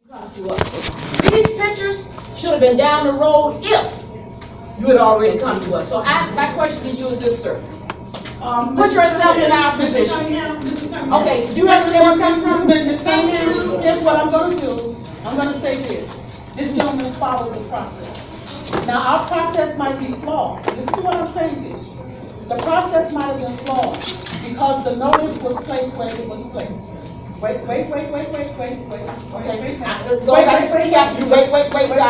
Come to us. These pictures should have been down the road if you had already come to us. So my question to you is this, sir. Put yourself in our position. Okay, do you understand where I'm coming from? Here's what I'm going to do. I'm going to say this. This gentleman followed the process. Now, our process might be flawed. Listen to what I'm saying to you. The process might have been flawed because the notice was placed where it was placed. Wait. Okay. Wait. I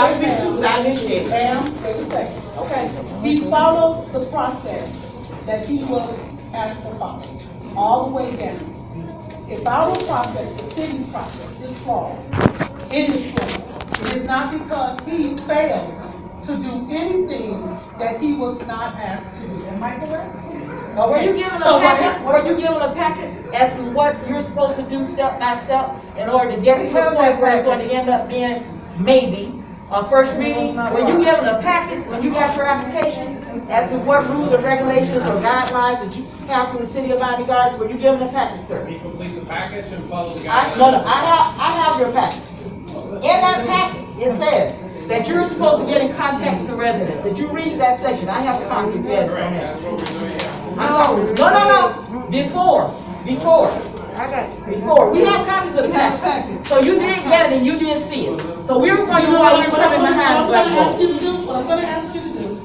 speak to that initiative. Ma'am, wait a second. Okay. He followed the process that he was asked to follow, all the way down. If our process, the city's process, is flawed, it is flawed. It is not because he failed to do anything that he was not asked to do. Am I correct? Were you given a packet as to what you're supposed to do step by step in order to get to the point where it's going to end up being maybe a first reading? Were you given a packet when you got your application as to what rules or regulations or guidelines that you have from the city of Miami-Dade? Were you given a packet, sir? You complete the package and follow the guidelines? No, I have your packet. In that packet, it says that you're supposed to get in contact with the residents. Did you read that section? I have a copy of that. Correct, that's what we're doing here. No. Before. We have copies of the packet. So you did get it and you did see it. So we were going to know how you're coming behind the black wall. What I'm going to ask you to do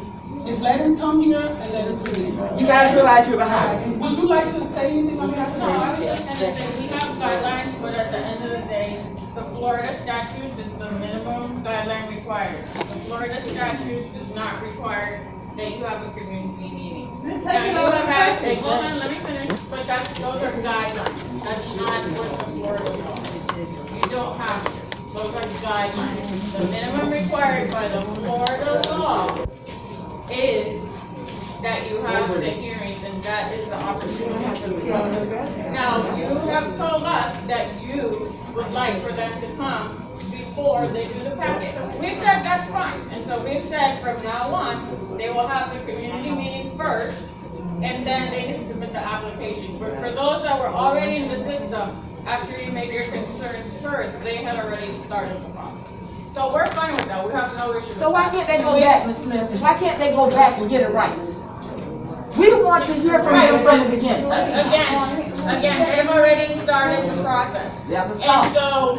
is let him come here and let him do it. You guys realize you're behind. Would you like to say anything on behalf of the No, I was just going to say, we have guidelines, but at the end of the day, the Florida statutes, it's the minimum guideline required. The Florida statutes does not require that you have a community meeting. Now, you have asked, hold on, let me finish, but those are guidelines. That's not what the Florida law is. You don't have to. Those are guidelines. The minimum required by the Florida law is that you have the hearings, and that is the opportunity for the public. Now, you have told us that you would like for them to come before they do the packet. We've said that's fine, and so we've said from now on, they will have the community meeting first, and then they can submit the application. But for those that were already in the system, after you make your concerns heard, they had already started the process. So we're fine with that. We have no issue with that. So why can't they go back, Ms. Smith? Why can't they go back and get it right? We want to hear from you from the beginning. Again, they've already started the process. They have to And stop. so,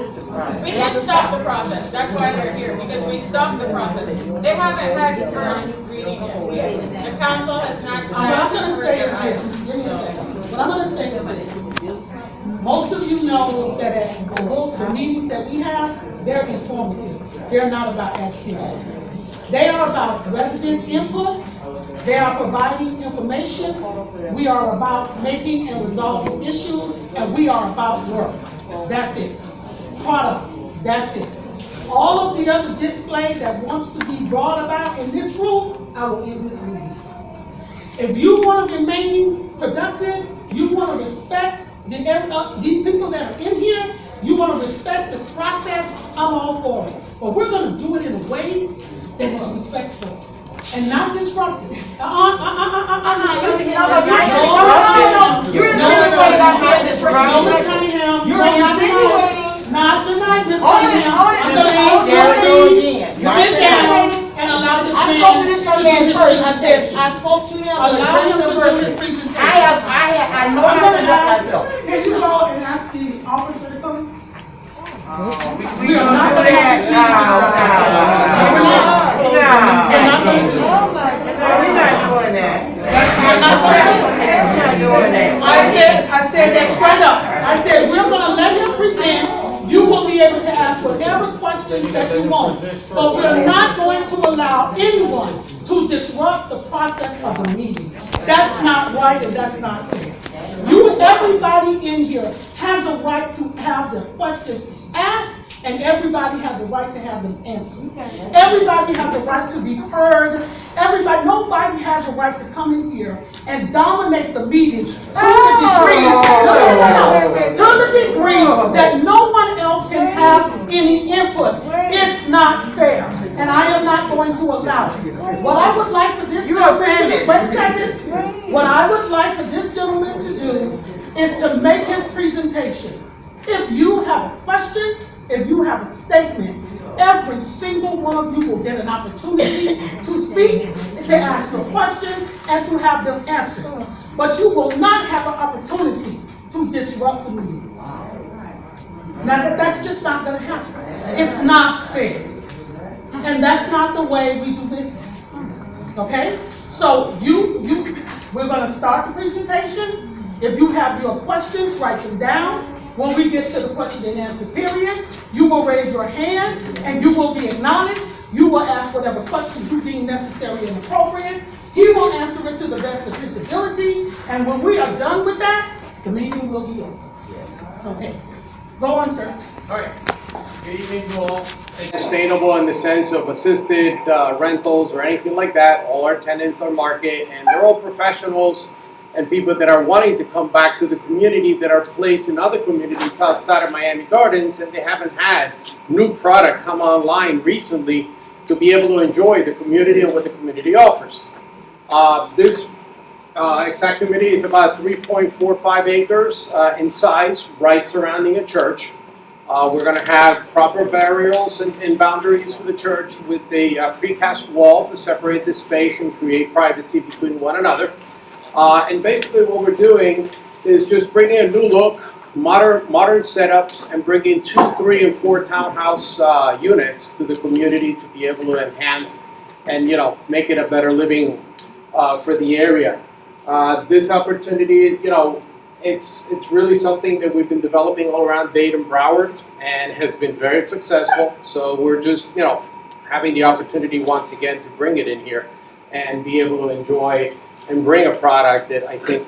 we can stop the process. That's why they're here, because we stopped the process. They haven't had the first reading yet. The council has not said. What I'm going to say is this. Give me a second. What I'm going to say is this. Most of you know that at the meetings that we have, they're informative. They're not about agitation. They are about residents' input. They are providing information. We are about making and resolving issues, and we are about work. That's it. Product. That's it. All of the other display that wants to be brought about in this room, I will end this meeting. If you want to remain productive, you want to respect these people that are in here, you want to respect this process, I'm all for it. But we're going to do it in a way that is respectful and not disruptive. You're insinuating I'm being disruptive. You're insinuating. Not tonight, Ms. Sit down and allow this I spoke to this young man first. I spoke to him. Allow him to do his presentation. I know how to conduct myself. Can you go and ask the officer to come? We are not going to ask you. We're not going to do that. We're not doing that. I said that straight up. I said, we're going to let him present. You will be able to ask whatever questions that you want. But we're not going to allow anyone to disrupt the process of the meeting. That's not right and that's not fair. Everybody in here has a right to have their questions asked, and everybody has a right to have them answered. Everybody has a right to be heard. Nobody has a right to come in here and dominate the meeting to the degree that no one else can have any input. It's not fair, and I am not going to allow it. What I would like for this What I would like for this gentleman to do is to make his presentation. If you have a question, if you have a statement, every single one of you will get an opportunity to speak, to ask your questions, and to have them answered. But you will not have an opportunity to disrupt the meeting. Now, that's just not going to happen. It's not fair. And that's not the way we do business. Okay? So we're going to start the presentation. If you have your questions, write them down. When we get to the question and answer period, you will raise your hand and you will be acknowledged. You will ask whatever questions you deem necessary and appropriate. He will answer it to the best of his ability. And when we are done with that, the meeting will be over. Okay. Go on, sir. All right. Good evening to all. Sustainable in the sense of assisted rentals or anything like that. All our tenants are market, and they're all professionals and people that are wanting to come back to the community that are placed in other communities outside of Miami Gardens, and they haven't had new product come online recently to be able to enjoy the community and what the community offers. This exact community is about 3.45 acres in size, right surrounding a church. We're going to have proper burials and boundaries for the church with a precast wall to separate the space and create privacy between one another. And basically what we're doing is just bringing a new look, modern setups, and bringing 2, 3, and 4 townhouse units to the community to be able to enhance and, make it a better living for the area. This opportunity, it's really something that we've been developing all around Dade and Broward and has been very successful. So we're just, having the opportunity once again to bring it in here and be able to enjoy and bring a product that I think,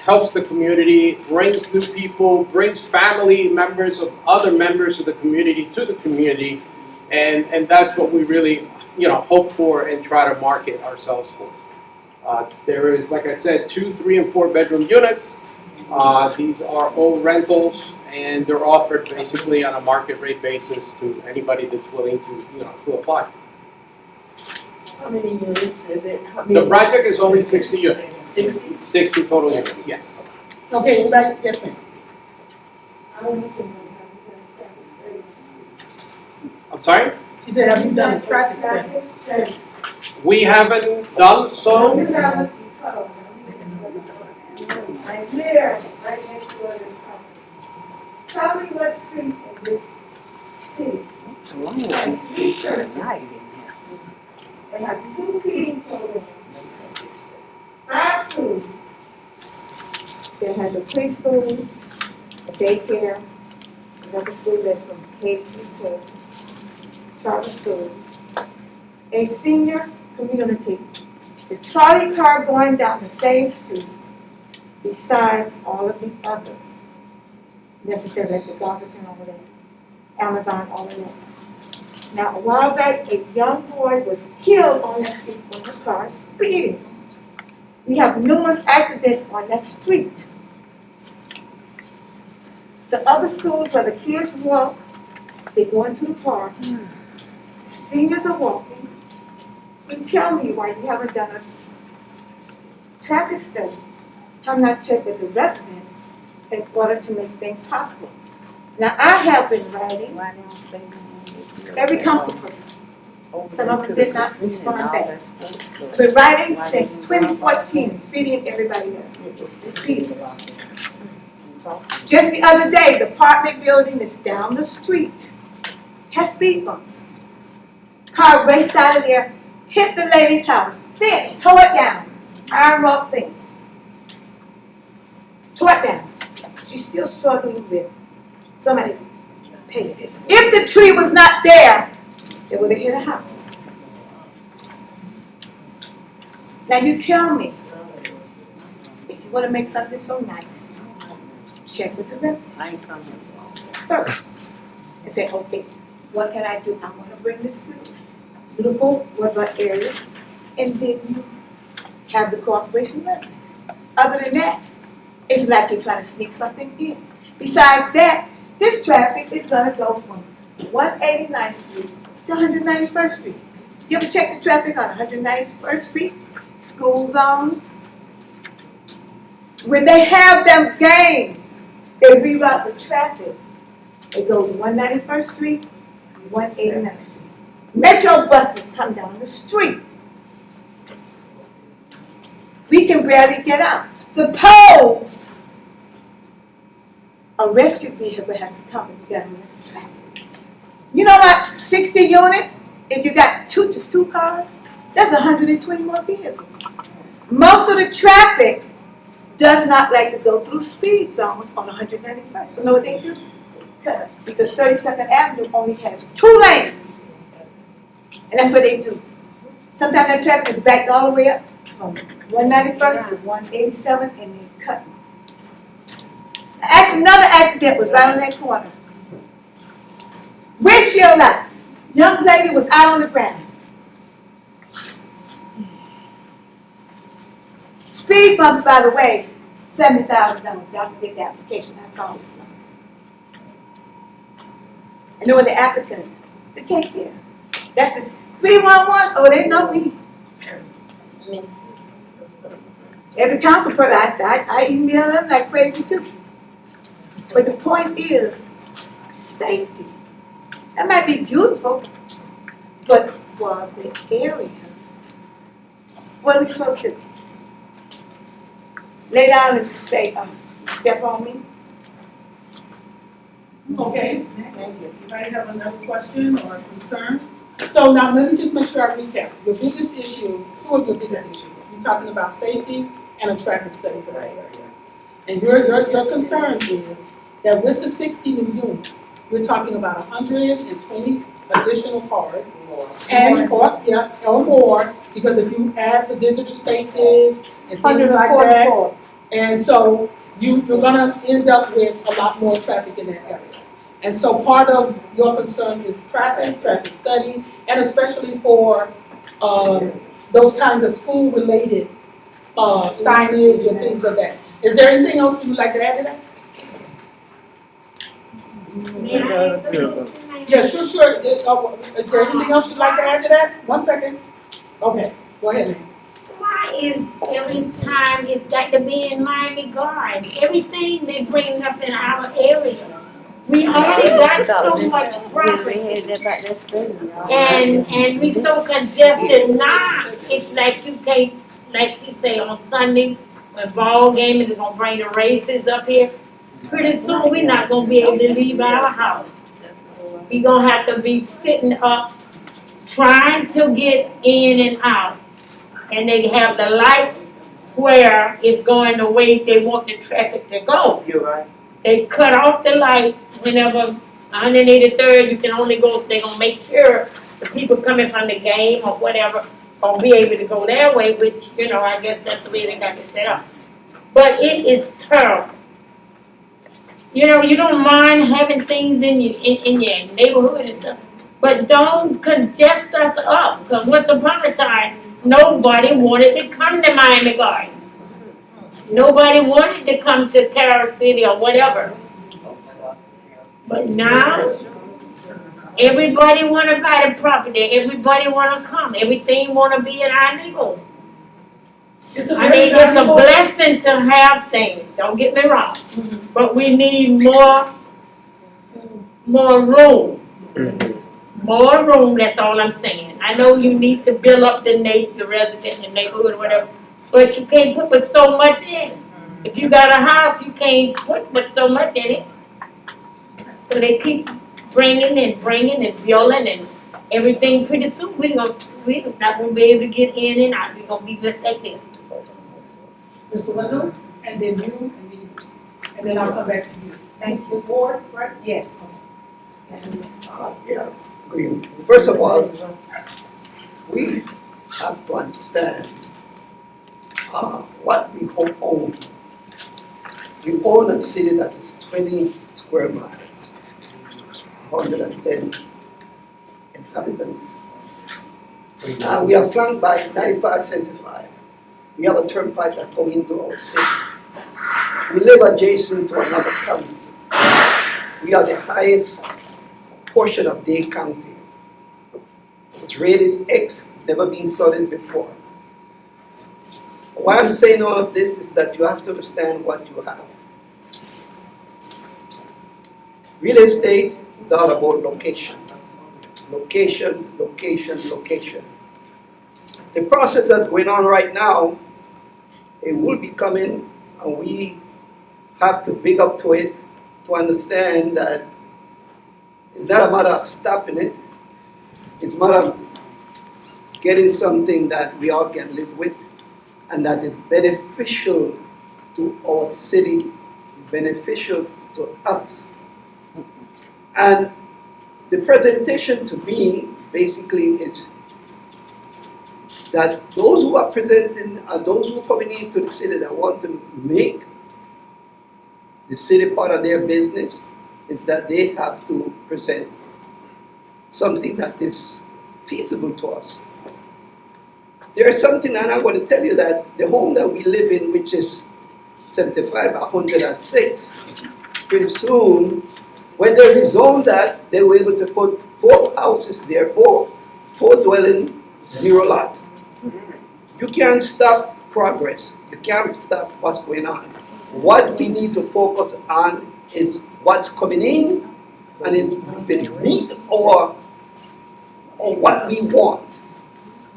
helps the community, brings new people, brings family members of other members of the community to the community. And that's what we really, hope for and try to market ourselves for. There is, like I said, 2, 3, and 4 bedroom units. These are all rentals, and they're offered basically on a market rate basis to anybody that's willing to apply. How many units is it? The project is only 60 units. 60? 60 total units, yes. Okay, anybody? Yes, ma'am. I'm sorry? She said, have you done a traffic study? We haven't done so. Right here, right next door to this property. Tell me what street in this city. Has 3 churches. They have 2 feeding programs. 5 schools. There has a preschool, a daycare, another school that's from K to 12, charter school, a senior community, the trolley car going down the same street, besides all of the other necessary, like the garbage and all of that, Amazon, all of that. Now, a while back, a young boy was killed on that street when the car speeding. We have numerous accidents on that street. The other schools where the kids walk, they go into the park. Seniors are walking. You tell me why you haven't done a traffic study, have not checked with the residents in order to make things possible. Now, I have been writing every council person. Some of them did not respond back. I've been writing since 2014, city and everybody else, the speeders. Just the other day, the apartment building is down the street, has speed bumps. Car raced out of there, hit the lady's house, fence, tore it down, iron rod fence. Tore it down. She's still struggling with somebody paying it. If the tree was not there, it would have hit a house. Now you tell me, if you want to make something so nice, check with the residents first and say, okay, what can I do? I want to bring this beautiful woodland area, and then you have the cooperation residents. Other than that, it's like you're trying to sneak something in. Besides that, this traffic is going to go from 189th Street to 191st Street. You ever check the traffic on 191st Street? School zones. When they have them games, they reroute the traffic. It goes 191st Street, 189th Street. Metro buses come down the street. We can barely get out. Suppose a rescue vehicle has to come and you got to rescue traffic. You know what? 60 units, if you got just two cars, that's 120 more vehicles. Most of the traffic does not like to go through speed zones on 191st. So you know what they do? Cut it. Because 32nd Avenue only has 2 lanes. And that's what they do. Sometimes that traffic is backed all the way up from 191st to 187 and they cut. Another accident was right on that corner. Windshield light. Young lady was out on the ground. Speed bumps, by the way, $70,000. Y'all can get the application. I saw this stuff. And then with the applicant to take care. That's just 311. Oh, they know me. Every council person, I email them like crazy too. But the point is safety. That might be beautiful, but for the area, what are we supposed to do? Lay down and say, step on me? Okay, next. Anybody have another question or concern? So now let me just make sure I recap. Your biggest issue, 2 of your biggest issues, you're talking about safety and a traffic study for that area. And your concern is that with the 60 new units, you're talking about 120 additional cars. Or more, because if you add the visitor spaces and things like that, and so you're gonna end up with a lot more traffic in that area. And so part of your concern is traffic study, and especially for those kinds of school-related signage and things like that. Is there anything else you'd like to add to that? Yeah, sure. Is there anything else you'd like to add to that? 1 second. Okay, go ahead, ma'am. Why is every time it's got to be in Miami-Dade? Everything they bring up in our area. We already got so much property. And we so congested now. It's like you can't, like she say on Sunday, when ball game is gonna bring the races up here. Pretty soon we're not gonna be able to leave our house. We're gonna have to be sitting up, trying to get in and out. And they have the lights where it's going the way they want the traffic to go. You're right. They cut off the light whenever 183rd, you can only go, they're gonna make sure the people coming from the game or whatever gonna be able to go their way, which, you know, I guess that's the way they got it set up. But it is terrible. You know, you don't mind having things in your neighborhood and stuff, but don't congest us up. Because once upon a time, nobody wanted to come to Miami-Dade. Nobody wanted to come to Carol City or whatever. But now, everybody want to buy the property. Everybody want to come. Everything want to be in our neighborhood. It's a blessing to have things. Don't get me wrong. But we need more room. More room, that's all I'm saying. I know you need to build up the resident in the neighborhood or whatever, but you can't put so much in. If you got a house, you can't put so much in it. So they keep bringing and building and everything. Pretty soon we're not gonna be able to get in and out. We're gonna be just like this. Mr. Wendell, and then you, and then I'll come back to you. Thanks, Ms. Ward, right? Yes. Yeah, agree. First of all, we have to understand what we own. We own a city that is 20 square miles, 110 inhabitants. Now we are flanked by 95-75. We have a turnpike that goes into our city. We live adjacent to another county. We are the highest portion of Dade County. It's rated X, never been flooded before. Why I'm saying all of this is that you have to understand what you have. Real estate is all about location. Location, location, location. The process that's going on right now, it will be coming, and we have to big up to it to understand that it's not a matter of stopping it, it's a matter of getting something that we all can live with and that is beneficial to our city, beneficial to us. And the presentation to me basically is that those who are presenting and those who are coming into the city that want to make the city part of their business is that they have to present something that is feasible to us. There is something, and I'm going to tell you that the home that we live in, which is 75 by 106, pretty soon, when they rezoned that, they were able to put 4 houses there, four dwelling, 0 lot. You can't stop progress. You can't stop what's going on. What we need to focus on is what's coming in, and if it meets or what we want.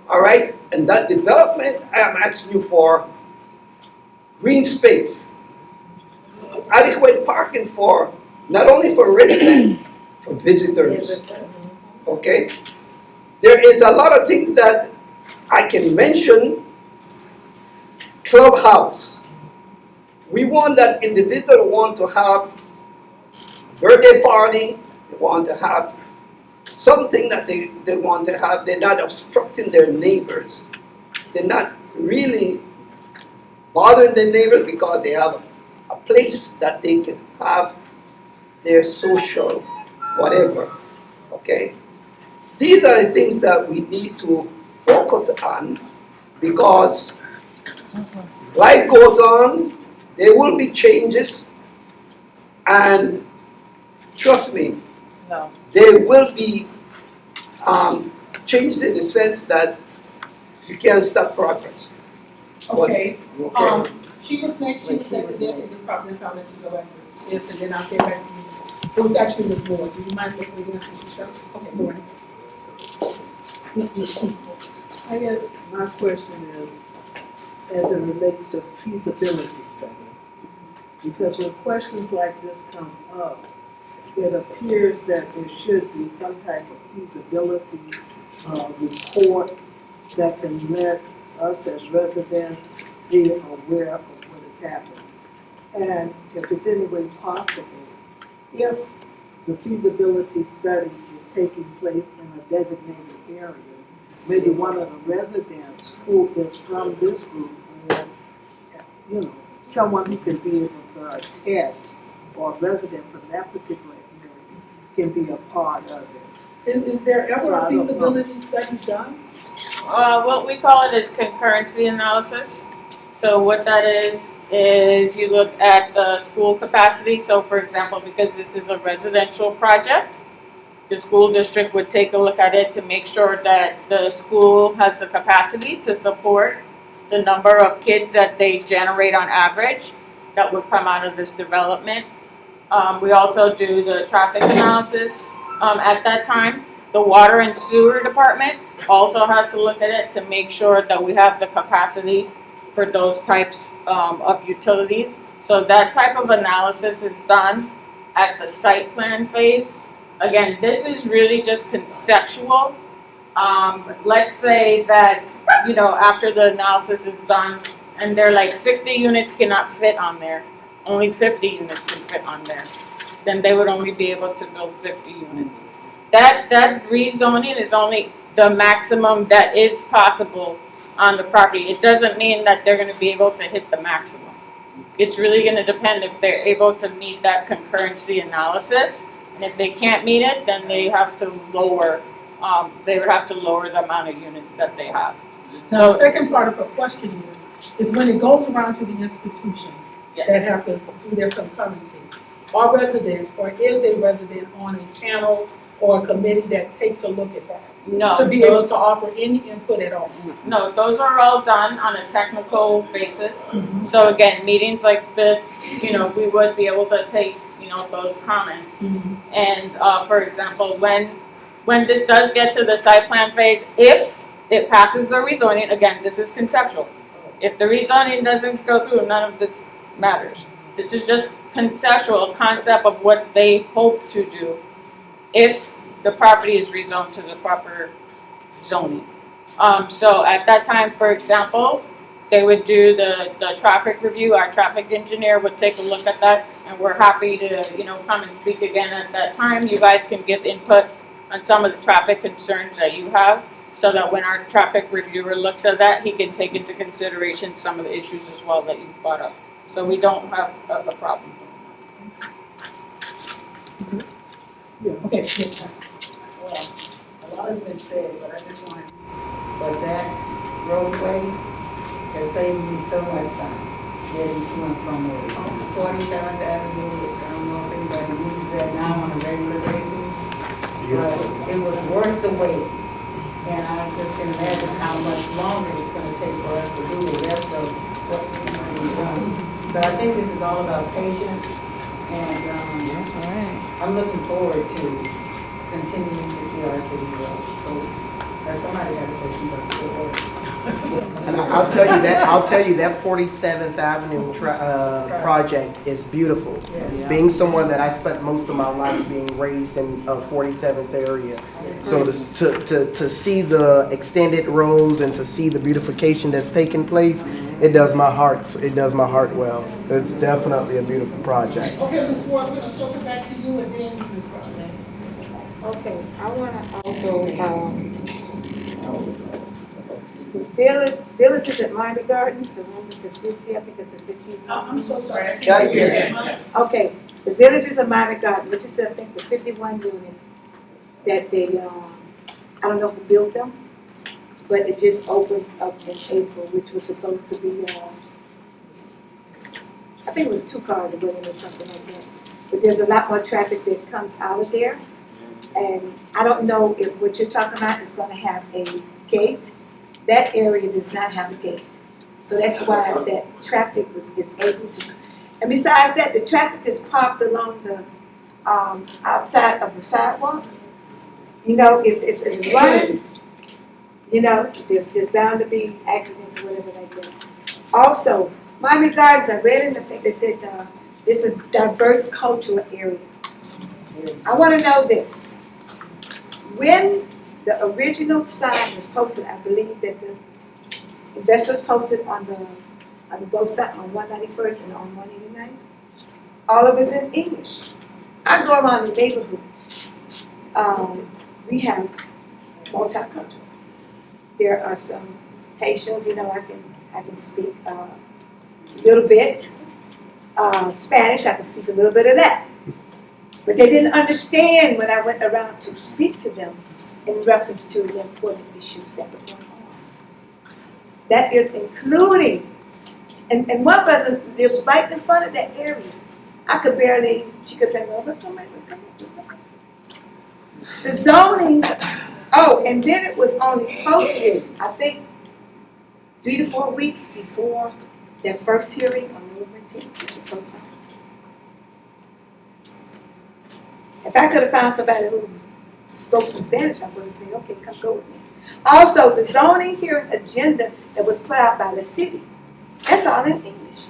All right? And that development, I am asking you for green space, adequate parking for, not only for residents, for visitors. Okay? There is a lot of things that I can mention. Clubhouse. We want that individual want to have birthday party, they want to have something that they want to have. They're not obstructing their neighbors. They're not really bothering their neighbors because they have a place that they can have their social whatever. Okay? These are the things that we need to focus on because life goes on, there will be changes, and trust me, there will be changes in the sense that you can't stop progress. Okay, Okay. she was next, and then this probably I'll let you go after this, and then I'll get back to you. It was actually Ms. Moore. Do you mind making me answer yourself? Okay, go ahead. I guess my question is, as it relates to feasibility study, because when questions like this come up, it appears that there should be some type of feasibility report that can let us as residents be aware of what is happening. And if it's any way possible, if the feasibility study is taking place in a designated area, maybe one of the residents who is from this group, or, you know, someone who can be able to attest, or a resident from that particular area can be a part of it. Is there ever a feasibility study done? What we call it is concurrency analysis. So what that is you look at the school capacity. So for example, because this is a residential project, the school district would take a look at it to make sure that the school has the capacity to support the number of kids that they generate on average that would come out of this development. We also do the traffic analysis at that time. The water and sewer department also has to look at it to make sure that we have the capacity for those types of utilities. So that type of analysis is done at the site plan phase. Again, this is really just conceptual. Let's say that, you know, after the analysis is done and they're like 60 units cannot fit on there, only 50 units can fit on there, then they would only be able to build 50 units. That rezoning is only the maximum that is possible on the property. It doesn't mean that they're going to be able to hit the maximum. It's really going to depend if they're able to meet that concurrency analysis. And if they can't meet it, then they have to lower, they would have to lower the amount of units that they have. Now, the second part of her question is when it goes around to the institutions that have to do their concurrency, are residents, or is a resident on a panel or a committee that takes a look at that? No. To be able to offer any input at all? No, those are all done on a technical basis. So again, meetings like this, you know, we would be able to take, those comments. And, for example, when this does get to the site plan phase, if it passes the rezoning, again, this is conceptual. If the rezoning doesn't go through, none of this matters. This is just conceptual, concept of what they hope to do if the property is rezoned to the proper zoning. So at that time, for example, they would do the traffic review. Our traffic engineer would take a look at that, and we're happy to, come and speak again at that time. You guys can give input on some of the traffic concerns that you have, so that when our traffic reviewer looks at that, he can take into consideration some of the issues as well that you brought up. So we don't have a problem. Okay, yes, Well, a lot has been said, but I just want, but that roadway has saved me so much time getting to and from work. 47th Avenue, I don't know if anybody uses that now on a regular basis, but it was worth the wait. And I just can imagine how much longer it's gonna take for us to do the rest of what needs to be done. But I think this is all about patience, and I'm looking forward to continuing to see our city grow. So somebody got to say something good word. And I'll tell you that 47th Avenue project is beautiful. Yeah. Being someone that I spent most of my life being raised in 47th area, so to see the extended rows and to see the beautification that's taking place, it does my heart well. It's definitely a beautiful project. Okay, Ms. Ward, we're gonna circle back to you and then Ms. Buckman. Okay, I wanna also, villages at Miami Gardens, the one is at 50, I think it's at 50. I'm so sorry. I Yeah, can't hear yeah. you. Okay, the villages of Miami Gardens, which is, I think, the 51 units that they, I don't know who built them, but it just opened up in April, which was supposed to be, I think it was 2 cars or whatever, or something like that. But there's a lot more traffic that comes out of there. And I don't know if what you're talking about is gonna have a gate. That area does not have a gate. So that's why that traffic is able to, and besides that, the traffic is parked along the, outside of the sidewalk. If it's running, there's bound to be accidents or whatever like that. Also, Miami Gardens, I read in the thing, they said, it's a diverse cultural area. I wanna know this. When the original sign was posted, I believe that the investors posted on both sides, on 191st and on 189. All of it's in English. I go around the neighborhood. We have multicultural. There are some Haitians, I can speak a little bit. Spanish, I can speak a little bit of that. But they didn't understand when I went around to speak to them in reference to the important issues that were going on. That is including, and one person lives right in front of that area. I could barely, she could say, well, come here. The zoning, and then it was only posted, I think, 3 to 4 weeks before that first hearing on November 10th, which was postponed. If I could have found somebody who spoke some Spanish, I would have said, okay, come go with me. Also, the zoning hearing agenda that was put out by the city, that's all in English.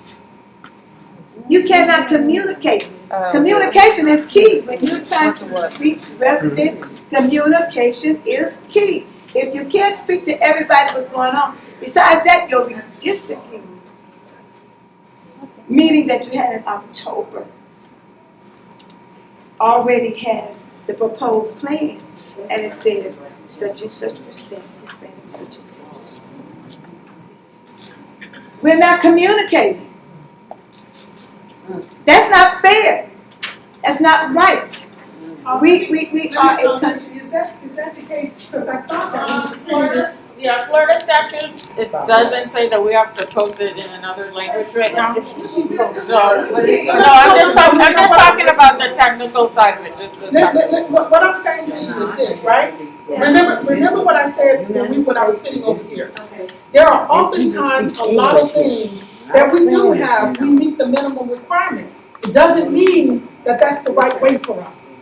You cannot communicate. Communication is key. When you're trying to speak to residents, communication is key. If you can't speak to everybody what's going on, besides that, your redistricting meeting that you had in October already has the proposed plans, and it says such and such percent is spending such and such. We're not communicating. That's not fair. That's not right. We are a country. Is that the case? Because I thought that was Florida statutes, it doesn't say that we have to post it in another language right now. So, I'm just talking about the technical side of it, just the technical. What I'm saying to you is this, right? Remember what I said when I was sitting over here. There are oftentimes a lot of things that we do have, we meet the minimum requirement. It doesn't mean that that's the right way for us.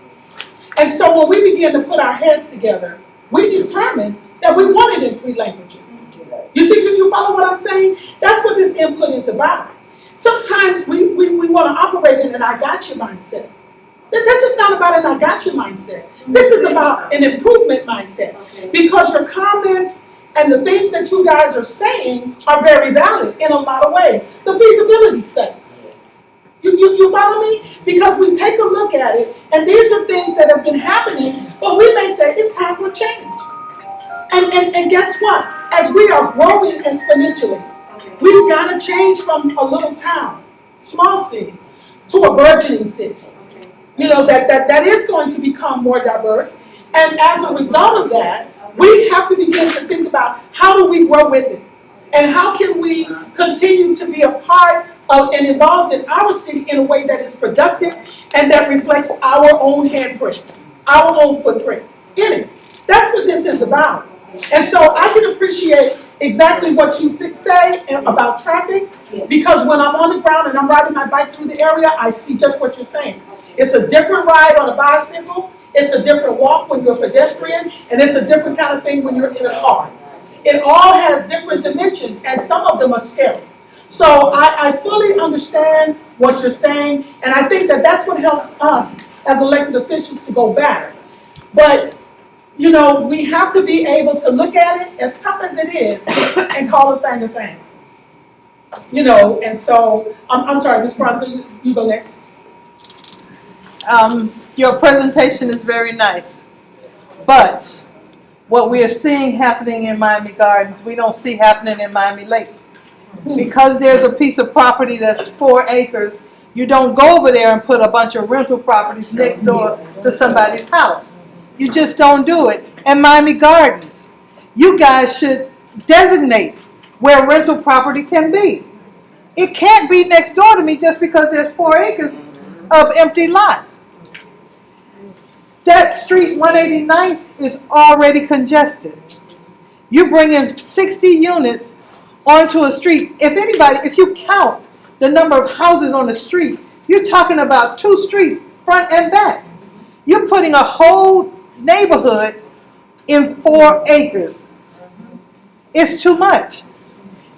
And so when we began to put our heads together, we determined that we wanted it in 3 languages. You see, you follow what I'm saying? That's what this input is about. Sometimes we want to operate in an I got you mindset. This is not about an I got you mindset. This is about an improvement mindset. Because your comments and the things that you guys are saying are very valid in a lot of ways. The feasibility study. You follow me? Because we take a look at it, and these are things that have been happening, but we may say it's time for change. And guess what? As we are growing exponentially, we've got to change from a little town, small city, to a burgeoning city. You know, that is going to become more diverse. And as a result of that, we have to begin to think about how do we grow with it? And how can we continue to be a part of and involved in our city in a way that is productive and that reflects our own handprint, our own footprint in it. That's what this is about. And so I can appreciate exactly what you say about traffic, because when I'm on the ground and I'm riding my bike through the area, I see just what you're saying. It's a different ride on a bicycle, it's a different walk when you're a pedestrian, and it's a different kind of thing when you're in a car. It all has different dimensions, and some of them are scary. So I fully understand what you're saying, and I think that that's what helps us as elected officials to go back. But, you know, we have to be able to look at it, as tough as it is, and call a thing a thing. You know, and so, I'm sorry, Ms. Crosby, you go next. Your presentation is very nice, but what we are seeing happening in Miami Gardens, we don't see happening in Miami Lakes. Because there's a piece of property that's 4 acres, you don't go over there and put a bunch of rental properties next door to somebody's house. You just don't do it. And Miami Gardens, you guys should designate where rental property can be. It can't be next door to me just because there's 4 acres of empty lots. That street 189th is already congested. You bring in 60 units onto a street. If you count the number of houses on the street, you're talking about 2 streets, front and back. You're putting a whole neighborhood in 4 acres. It's too much.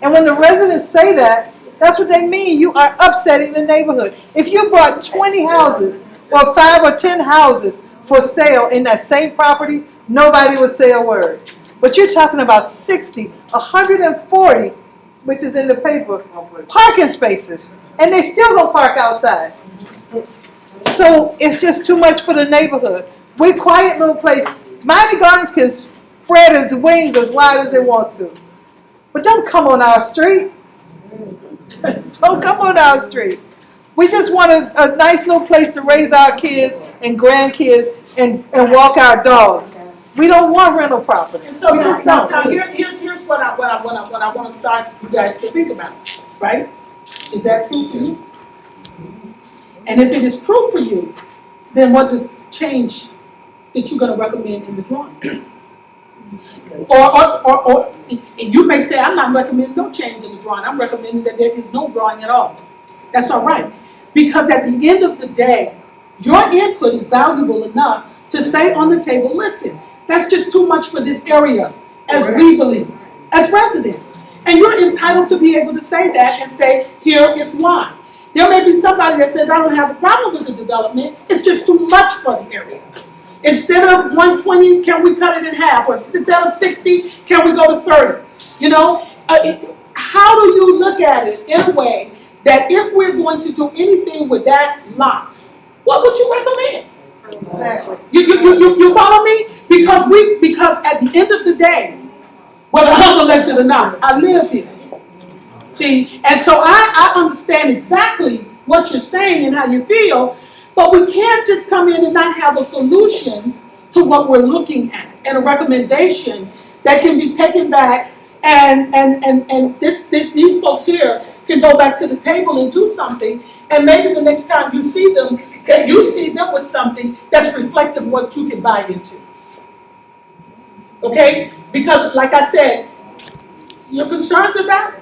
And when the residents say that, that's what they mean. You are upsetting the neighborhood. If you brought 20 houses or 5 or 10 houses for sale in that same property, nobody would say a word. But you're talking about 60, 140, which is in the paper, parking spaces. And they still gonna park outside. So it's just too much for the neighborhood. We're a quiet little place. Miami Gardens can spread its wings as wide as it wants to. But don't come on our street. Don't come on our street. We just want a nice little place to raise our kids and grandkids and walk our dogs. We don't want rental property. And so now here's what I want to start you guys to think about, right? Is that true for you? And if it is true for you, then what does change that you're going to recommend in the drawing? Or you may say, I'm not recommending no change in the drawing. I'm recommending that there is no drawing at all. That's all right. Because at the end of the day, your input is valuable enough to say on the table, listen, that's just too much for this area, as we believe, as residents. And you're entitled to be able to say that and say, here is why. There may be somebody that says, I don't have a problem with the development, it's just too much for the area. Instead of 120, can we cut it in half? Or instead of 60, can we go to 30? You know, how do you look at it in a way that if we're going to do anything with that lot, what would you recommend? Exactly. You follow me? Because at the end of the day, whether I'm elected or not, I live here. See, and so I understand exactly what you're saying and how you feel, but we can't just come in and not have a solution to what we're looking at and a recommendation that can be taken back and these folks here can go back to the table and do something, and maybe the next time you see them, that you see them with something that's reflective of what you can buy into. Okay? Because like I said, your concerns about it,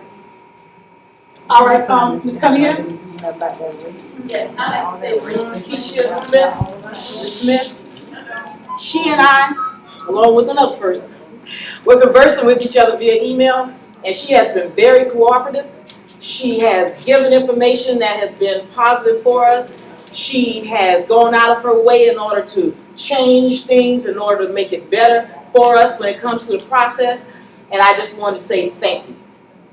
All right, Ms. Cunningham? Yes, I'd like to say, Keisha Smith, she and I, along with another person, we're conversing with each other via email, and she has been very cooperative. She has given information that has been positive for us. She has gone out of her way in order to change things, in order to make it better for us when it comes to the process, and I just wanted to say thank you.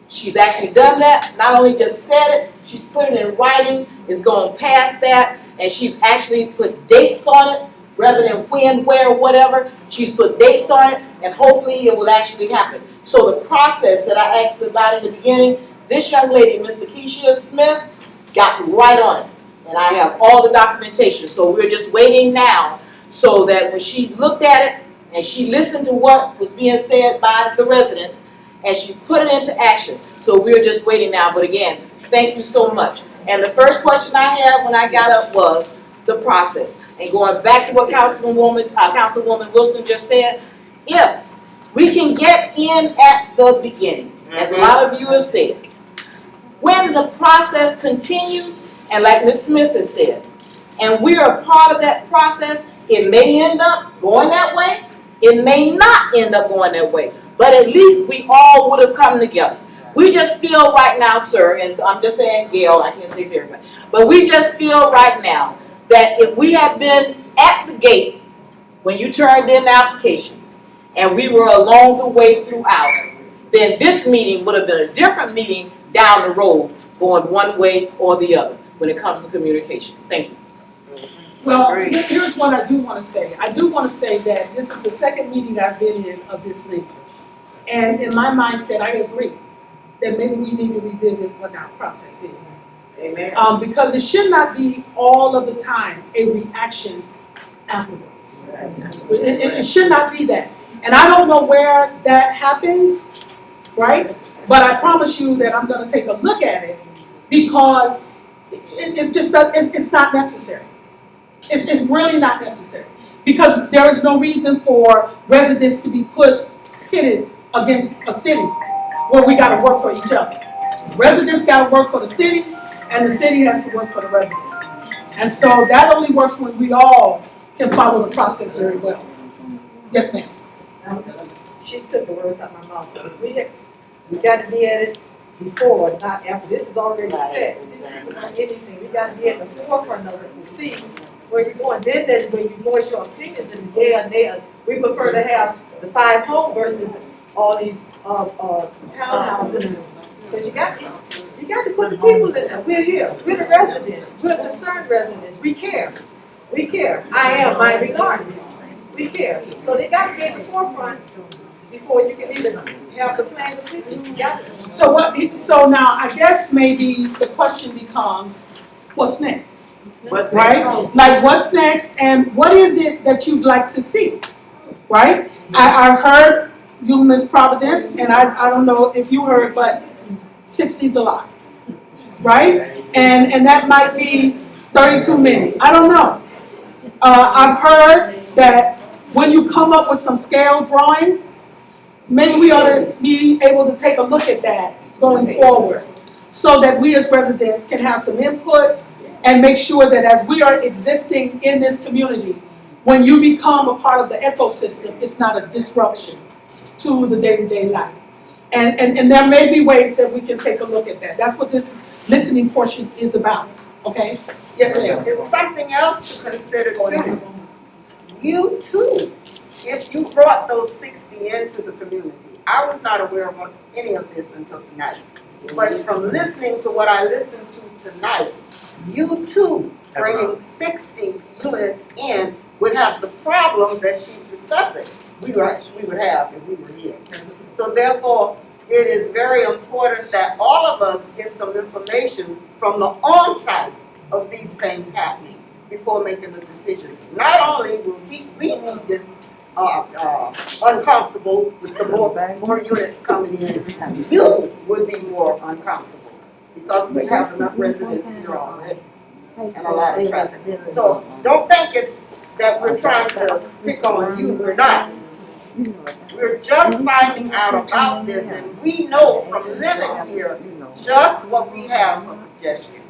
She's actually done that, not only just said it, she's put it in writing, it's gone past that, and she's actually put dates on it, rather than when, where, whatever. She's put dates on it, and hopefully it will actually happen. So the process that I asked about in the beginning, this young lady, Ms. Keisha Smith, got right on it. And I have all the documentation, so we're just waiting now, so that when she looked at it, and she listened to what was being said by the residents, and she put it into action. So we're just waiting now, but again, thank you so much. And the first question I had when I got up was the process. And going back to what Councilwoman Wilson just said, if we can get in at the beginning, as a lot of you have said, when the process continues, and like Ms. Smith has said, and we are a part of that process, it may end up going that way, it may not end up going that way. But at least we all would have come together. We just feel right now, sir, and I'm just saying, Gail, I can't say for everybody, but we just feel right now that if we had been at the gate when you turned in the application, and we were along the way throughout, then this meeting would have been a different meeting down the road, going one way or the other when it comes to communication. Thank you. Well, here's what I do want to say. I do want to say that this is the second meeting I've been in of this nature. And in my mindset, I agree that maybe we need to revisit what our process is. Amen. Because it should not be all of the time a reaction afterwards. It should not be that. And I don't know where that happens, right? But I promise you that I'm going to take a look at it, because it's just it's not necessary. It's really not necessary, because there is no reason for residents to be pitted against a city where we got to work for each other. Residents got to work for the city, and the city has to work for the residents. And so that only works when we all can follow the process very well. Yes, ma'am. She took the words out of my mouth. We got to be at it before, not after. This is already set. Not anything. We got to be at the forefront of it to see where you're going. Then that's when you voice your opinions, and we prefer to have the 5 home versus all these townhouses. Because you got to put the people in there. We're here. We're the residents. We're concerned residents. We care. We care. I am my regardless. We care. So they got to be at the forefront before you can even have the plan of people. Yeah. So now I guess maybe the question becomes, what's next? Right? Like, what's next, and what is it that you'd like to see? Right? I heard you, Ms. Providence, and I don't know if you heard, but 60's a lot. Right? And that might be 30 too many. I don't know. I've heard that when you come up with some scale drawings, maybe we ought to be able to take a look at that going forward, so that we as residents can have some input and make sure that as we are existing in this community, when you become a part of the ecosystem, it's not a disruption to the day-to-day life. And there may be ways that we can take a look at that. That's what this listening portion is about, okay? Yes, ma'am. There's something else to consider too. You too, if you brought those 60 into the community, I was not aware of any of this until tonight. But from listening to what I listened to tonight, you too, bringing 60 units in would have the problems that she's discussing. We would have if we were here. So therefore, it is very important that all of us get some information from the on-site of these things happening before making the decision. Not only will we need this uncomfortable with the more units coming in, you would be more uncomfortable because we have enough residents here already and a lot of traffic. So don't think it's that we're trying to pick on you. We're not. We're just finding out about this, and we know from living here just what we have for congestion.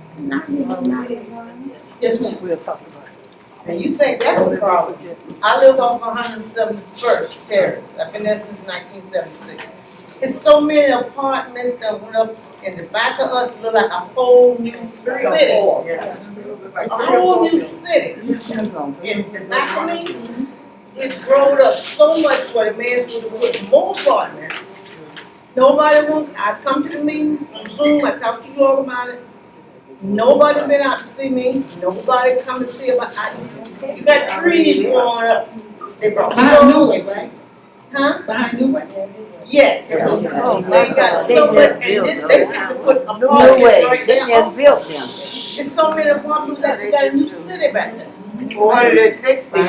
Yes, ma'am. We'll talk about it. And you think that's a problem? I live off 171st Terrace. I've been there since 1976. There's so many apartments that went up in the back of us, look like a whole new city. A whole new city. In the back of me, it's grown up so much where the man would put more apartments. Nobody won't, I come to the meetings on Zoom, I talk to you all about it. Nobody been out to see me, nobody come to see about, you got trees growing up. They brought Behind New Way, right? Huh? Behind New Way? Yes. They got so much, and they put apartments right there. There's so many apartments that they got a new city back there. 460.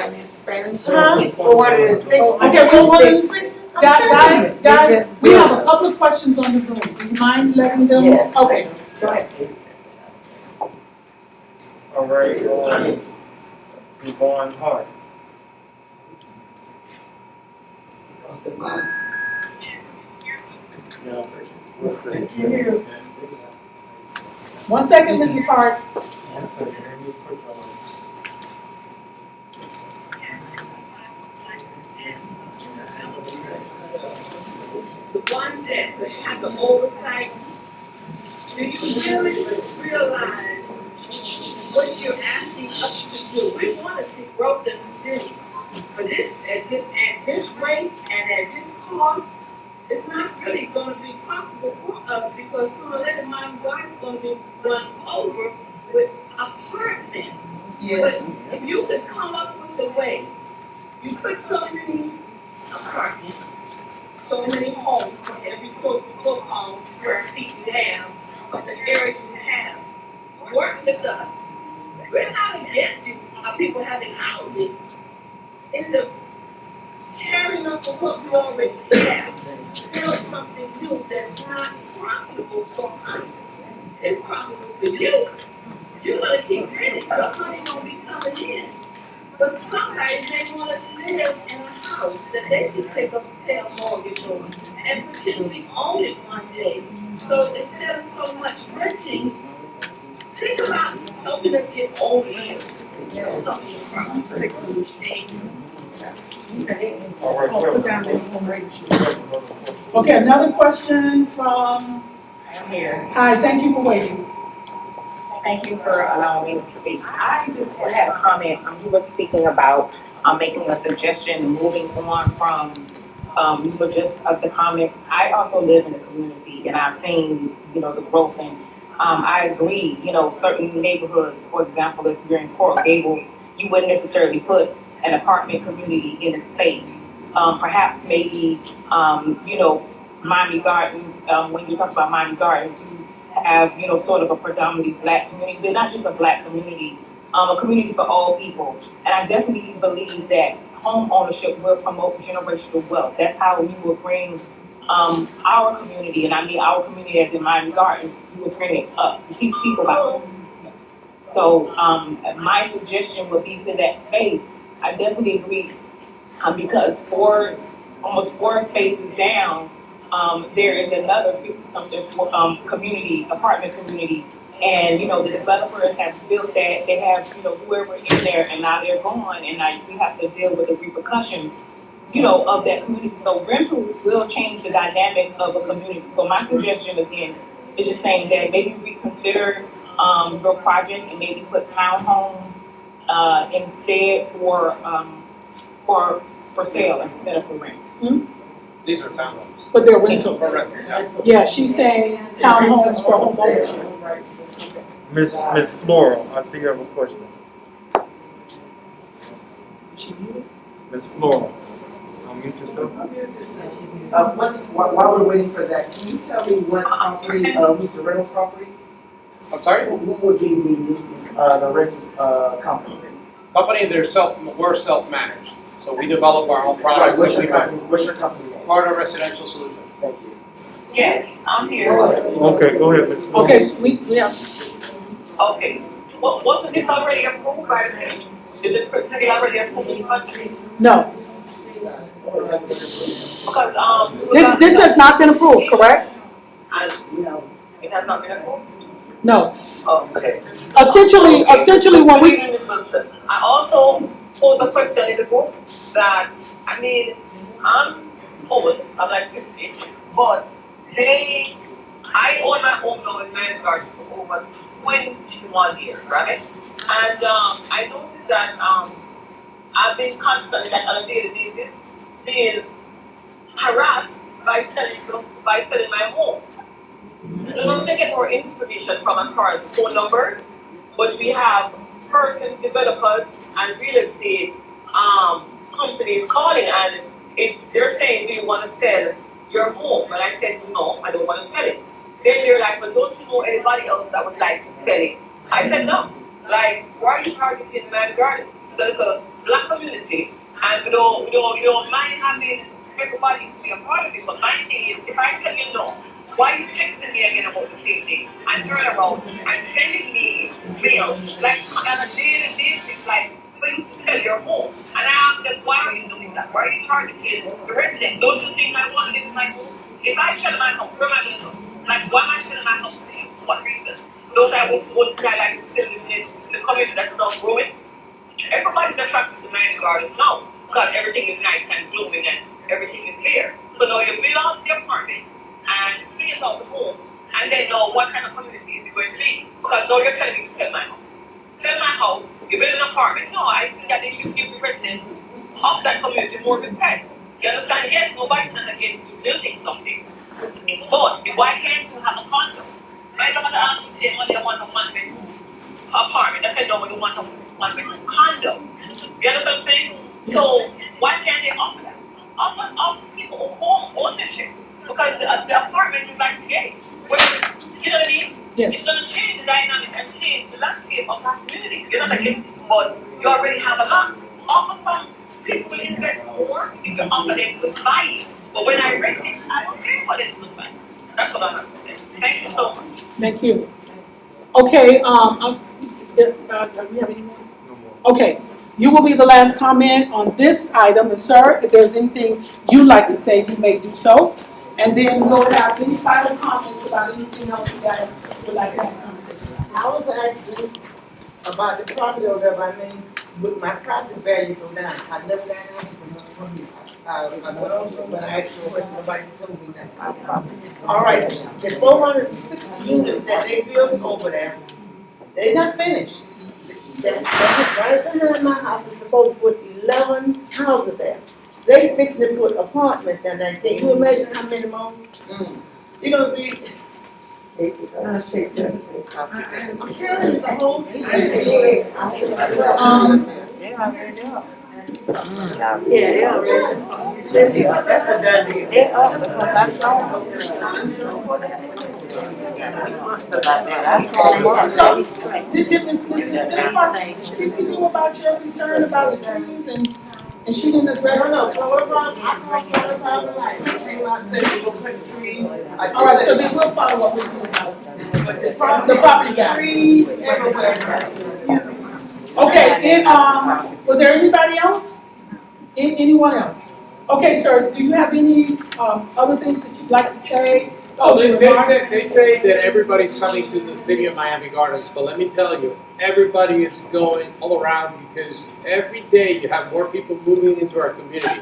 Huh? 460. Okay, we want to switch. Guys, we have a couple of questions on the Zoom. Do you mind letting them? Yes. Okay, go ahead. All right, Yvonne Hart. One second, Mrs. Hart. The ones that have the oversight, do you really realize what you're asking us to do? We want to see growth in the city, but at this rate and at this cost, it's not really going to be possible for us because sooner or later, Miami-Dade's going to be run over with apartments. Yes. But if you could come up with a way, you put so many apartments, so many homes for every so-called square feet you have of the area you have. Work with us. We're not against you, people having housing. It's the tearing up of what we already have. Build something new that's not profitable for us. It's profitable for you. You're gonna keep renting. Your money gonna be coming in. But somebody may want to live in a house that they can pick up and pay a mortgage on and potentially own it one day. So instead of so much renting, think about helping us get ownership of something from Okay, another question from. I'm here. Hi, thank you for waiting. Thank you for allowing me to speak. I just had a comment. You were speaking about making a suggestion and moving on from, you were just the comment. I also live in the community and I've seen, the growth and I agree, certain neighborhoods, for example, if you're in Coral Gables, you wouldn't necessarily put an apartment community in a space. Perhaps maybe, Miami Gardens, when you talk about Miami Gardens, you have, sort of a predominantly black community, but not just a black community, a community for all people. And I definitely believe that home ownership will promote generational wealth. That's how you will bring our community, and I mean our community as in Miami Gardens, you will bring it up to teach people about it. So my suggestion would be for that space. I definitely agree because almost four spaces down, there is another 50-something community, apartment community, and the developers have built that. They have whoever in there, and now they're gone, and now we have to deal with the repercussions, of that community. So rentals will change the dynamic of a community. So my suggestion again is just saying that maybe reconsider your project and maybe put townhomes instead for sale instead of for rent. These are townhomes. But they're rental. For rent, yeah. Yeah, she's saying townhomes for home ownership. Miss Flora, I see you have a question. She muted? Miss Flora, unmute yourself. While we're waiting for that, can you tell me what property, who's the rental property? I'm sorry? Who would be the leasing, the rental company? Company, we're self-managed. So we develop our own Right, products. what's your company name? Florida Residential Solutions. Thank you. Yes, I'm here. Okay, go ahead, Miss Flora. Okay, we have. Okay. Well, wasn't this already approved by the city? Did the city already approve the country? No, Because this has not been approved, correct? No. It has not been approved? No. Oh, okay. Essentially when we, Ms. Wilson, I also posed a question in the group that, I mean, I'm old, I'm like 50, but I own my own now in Miami-Dade for over 21 years, right? And I noticed that I've been constantly, like on a daily basis, being harassed by selling my home. I don't know if they get more information from as far as phone numbers, but we have person developers and real estate companies calling, and they're saying, do you want to sell your home? And I said, no, I don't want to sell it. Then they're like, but don't you know anybody else that would like to sell it? I said, no. Like, why are you targeting my garden? This is a black community, and we don't mind having everybody to be a part of it. But my thing is, if I tell you no, why are you texting me again about the same thing and turn around and sending me mail like on a daily basis, like for you to sell your home? And I asked them, why are you doing that? Why are you targeting the resident? Don't you think I want this in my home? If I sell my home, where am I going to go? Like, why am I selling my home to you? For what reason? Those I would try like to sell in the community that's not growing. Everybody's attracted to my garden now because everything is nice and blooming and everything is there. So now you build out the apartment and phase out the home, and then know what kind of community is it going to be. Because now you're telling me to sell my house. Sell my house, you build an apartment. No, I think that they should give the residents of that community more respect. You understand? Yes, nobody's not against you building something. But why can't you have a condo? My daughter asked me today, what do you want a one-bedroom apartment? I said, no, you want a one-bedroom condo. You understand what I'm saying? Yes. So why can't they offer that? Offer people home ownership. Because the apartment is like the gate. You know what I mean? yes. It's going to change the dynamic and change the landscape of that community. You know what I mean? But you already have a lot. Offer some people will invest more if you offer them to buy it. But when I rent it, I don't care what it looks like. That's what I'm going to say. Thank you so much. Thank you. Okay, do we have any more? No more. Okay, you will be the last comment on this item, and sir, if there's anything you'd like to say, you may do so. And then we'll have any final comments about anything else you guys would like to have a conversation. I was asking about the property over by me, with my property value go down. I live down from you. I know, but I asked you nobody told me that. All right, the 460 units that they built over there, they're not finished. That's right behind my house. It's supposed to put 11 houses there. They fixing to put apartments down there. Can you imagine how many more? You're gonna be. I'm telling you, the whole city. So, did Ms. Wilson speak to you about your concern about the trees and she didn't address it? No, I called her probably like, I said we'll put the trees. All right, so then we'll follow up with you about the property guy. Trees everywhere. Okay, then, was there anybody else? Anyone else? Okay, sir, do you have any, other things that you'd like to say? Oh, they say that everybody's coming to the city of Miami Gardens, but let me tell you, everybody is going all around because every day you have more people moving into our community.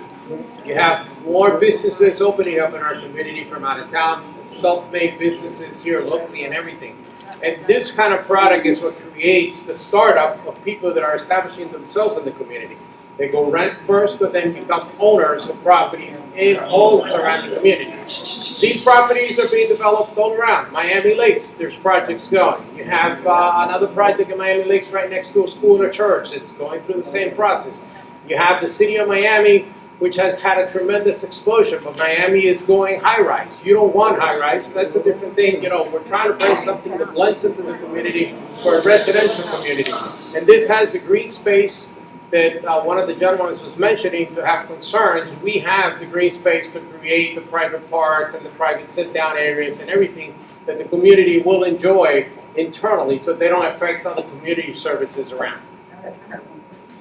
You have more businesses opening up in our community from out of town, self-made businesses here locally and everything. And this kind of product is what creates the startup of people that are establishing themselves in the community. They go rent first, but then become owners of properties in all surrounding communities. These properties are being developed all around. Miami Lakes, there's projects going. You have another project in Miami Lakes right next to a school or a church. It's going through the same process. You have the city of Miami, which has had a tremendous explosion, but Miami is going high-rise. You don't want high-rise. That's a different thing. You know, we're trying to bring something that blends into the community for a residential community. And this has the green space that one of the gentlemen was mentioning to have concerns. We have the green space to create the private parks and the private sit-down areas and everything that the community will enjoy internally so they don't affect other community services around.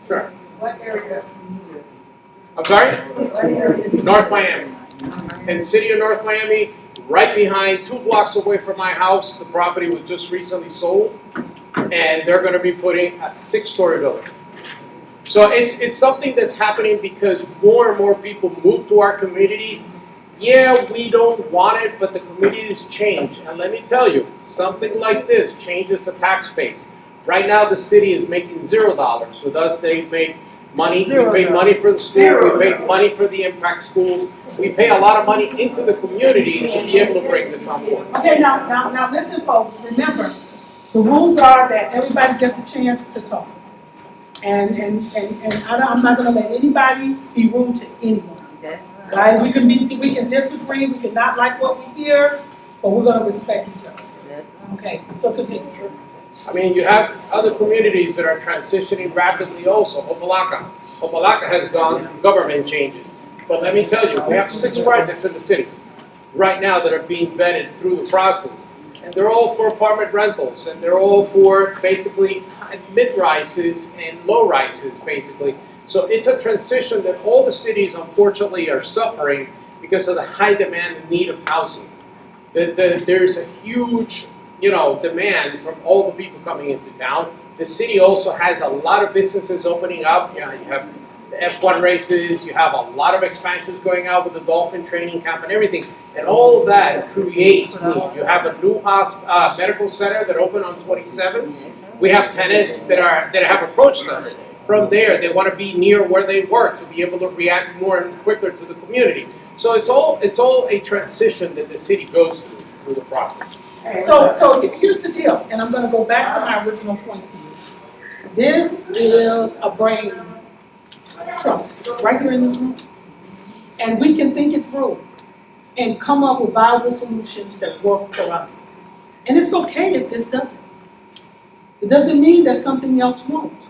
Sure. What area? I'm sorry? North Miami. In the city of North Miami, Right behind, 2 blocks away from my house, the property was just recently sold, and they're gonna be putting a 6-story building. So it's something that's happening because more and more people move to our communities. Yeah, we don't want it, but the communities change. And let me tell you, something like this changes the tax base. Right now, the city is making $0. With us, they make money. We pay money for the school. We pay money for the impact schools. We pay a lot of money into the community to be able to bring this on board. Okay, now listen, folks, remember, the rules are that everybody gets a chance to talk. And I'm not gonna let anybody be rude to anyone. Right? We can disagree, we can not like what we hear, but we're gonna respect each other. Okay, so continue. I mean, you have other communities that are transitioning rapidly also. Opelika. Opelika has gone through government changes. But let me tell you, we have 6 projects in the city right now that are being vetted through the process. And they're all for apartment rentals, and they're all for basically mid-rises and low-rises, basically. So it's a transition that all the cities, unfortunately, are suffering because of the high demand and need of housing. There's a huge, demand from all the people coming into town. The city also has a lot of businesses opening up. You have the F1 races, you have a lot of expansions going out with the dolphin training camp and everything. And all of that creates need. You have a new medical center that opened on 27. We have tenants that have approached us. From there, they want to be near where they work to be able to react more and quicker to the community. So it's all a transition that the city goes through the process. So here's the deal, and I'm gonna go back to my original point to you. This is a brain trust, right here in this room. And we can think it through and come up with viable solutions that work for us. And it's okay if this doesn't. It doesn't mean that something else won't.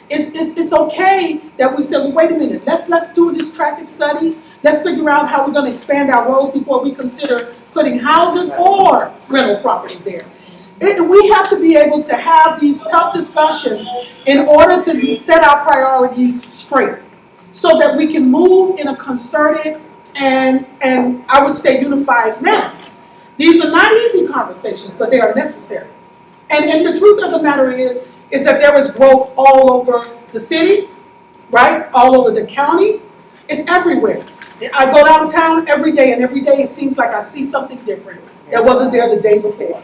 It's okay that we say, well, wait a minute, let's do this traffic study. Let's figure out how we're going to expand our roads before we consider putting houses or rental property there. We have to be able to have these tough discussions in order to set our priorities straight so that we can move in a concerted and I would say unified manner. These are not easy conversations, but they are necessary. And the truth of the matter is that there is growth all over the city, right? All over the county. It's everywhere. I go downtown every day, and every day it seems like I see something different that wasn't there the day before.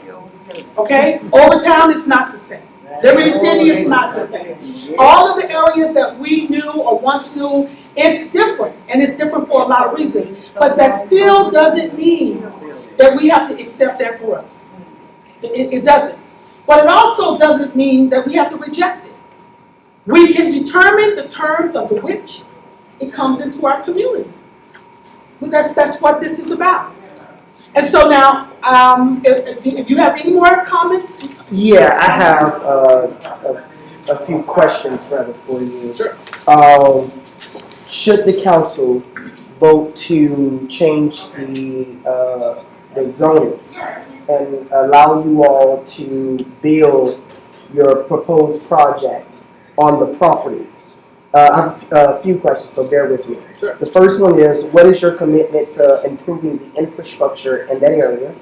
Okay? Overtown is not the same. Liberty City is not the same. All of the areas that we knew or once knew, it's different, and it's different for a lot of reasons. But that still doesn't mean that we have to accept that for us. It doesn't. But it also doesn't mean that we have to reject it. We can determine the terms under which it comes into our community. That's what this is about. And so now, if you have any more comments? Yeah, I have a few questions rather for you. Sure. Should the council vote to change the zoning and allow you all to build your proposed project on the property? I have a few questions, so bear with me. Sure. The first one is, what is your commitment to improving the infrastructure in that area?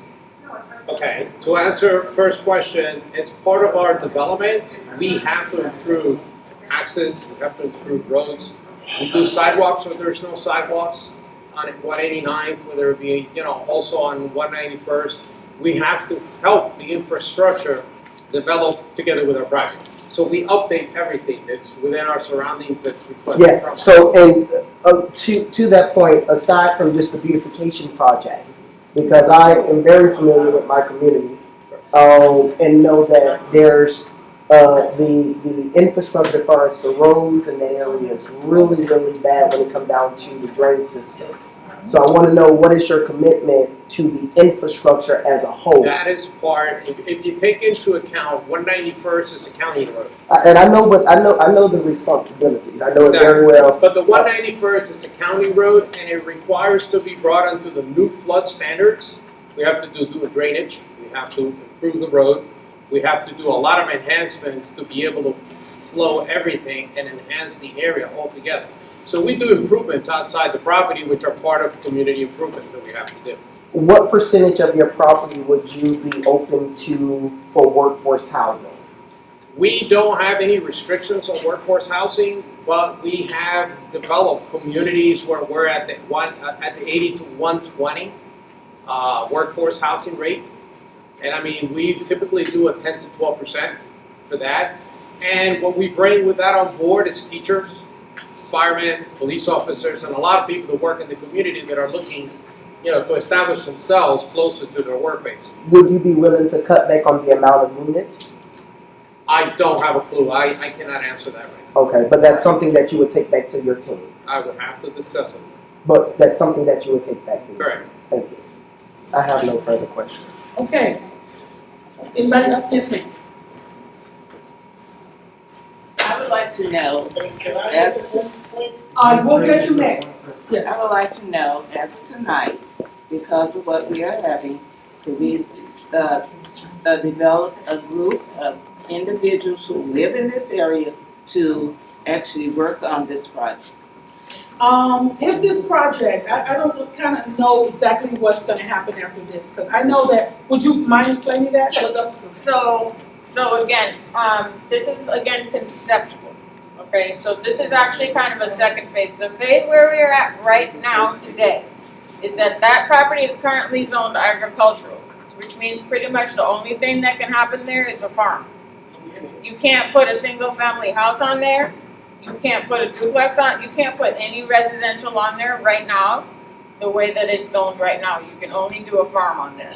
Okay, to answer first question, as part of our development, we have to improve access, we have to improve roads. We do sidewalks where there's no sidewalks on 189, whether it be, also on 191st. We have to help the infrastructure develop together with our project. So we update everything that's within our surroundings that's requested from Yeah, us. so and to that point, aside from just the beautification project, because I am very familiar with my community, and know that there's the infrastructure as far as the roads and the area is really, really bad when it comes down to the drain system. So I want to know, what is your commitment to the infrastructure as a whole? That is part, if you take into account 191st is a county road. And I know the responsibilities. I know it very well. But the 191st is a county road, and it requires to be brought onto the new flood standards. We have to do a drainage. We have to improve the road. We have to do a lot of enhancements to be able to flow everything and enhance the area altogether. So we do improvements outside the property, which are part of community improvements that we have to do. what percentage of your property would you be open to for workforce housing? We don't have any restrictions on workforce housing, but we have developed communities where we're at the 80 to 120 workforce housing rate. And I mean, we typically do a 10 to 12% for that. And what we bring with that on board is teachers, firemen, police officers, and a lot of people that work in the community that are looking, to establish themselves closer to their workplace. Would you be willing to cut back on the amount of units? I don't have a clue. I cannot answer that right Okay, but that's something that you would take back to your team. now. I would have to discuss it. But that's something that you would take back to your Correct. team. Thank you. I have no further questions. Okay. Anybody else? Yes, ma'am. I would like to know, We'll get you next. Yes. I would like to know, as of tonight, because of what we are having, could we develop a group of individuals who live in this area to actually work on this project? If this project, I don't kind of know exactly what's gonna happen after this, because I know that, would you mind explaining that? Yeah. So again, this is again conceptual, okay? So this is actually kind of a second phase. The phase where we are at right now today is that property is currently zoned agricultural, which means pretty much the only thing that can happen there is a farm. You can't put a single family house on there. You can't put a duplex on, you can't put any residential on there right now, the way that it's zoned right now. You can only do a farm on there.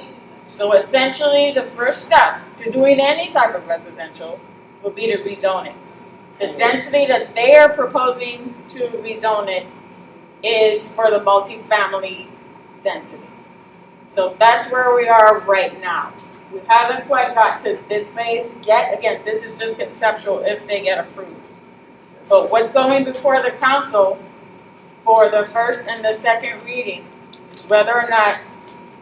So essentially, the first step to doing any type of residential would be to rezone it. The density that they are proposing to rezone it is for the multifamily density. So that's where we are right now. We haven't quite got to this phase yet. Again, this is just conceptual if they get approved. But what's going before the council for the first and the second reading is whether or not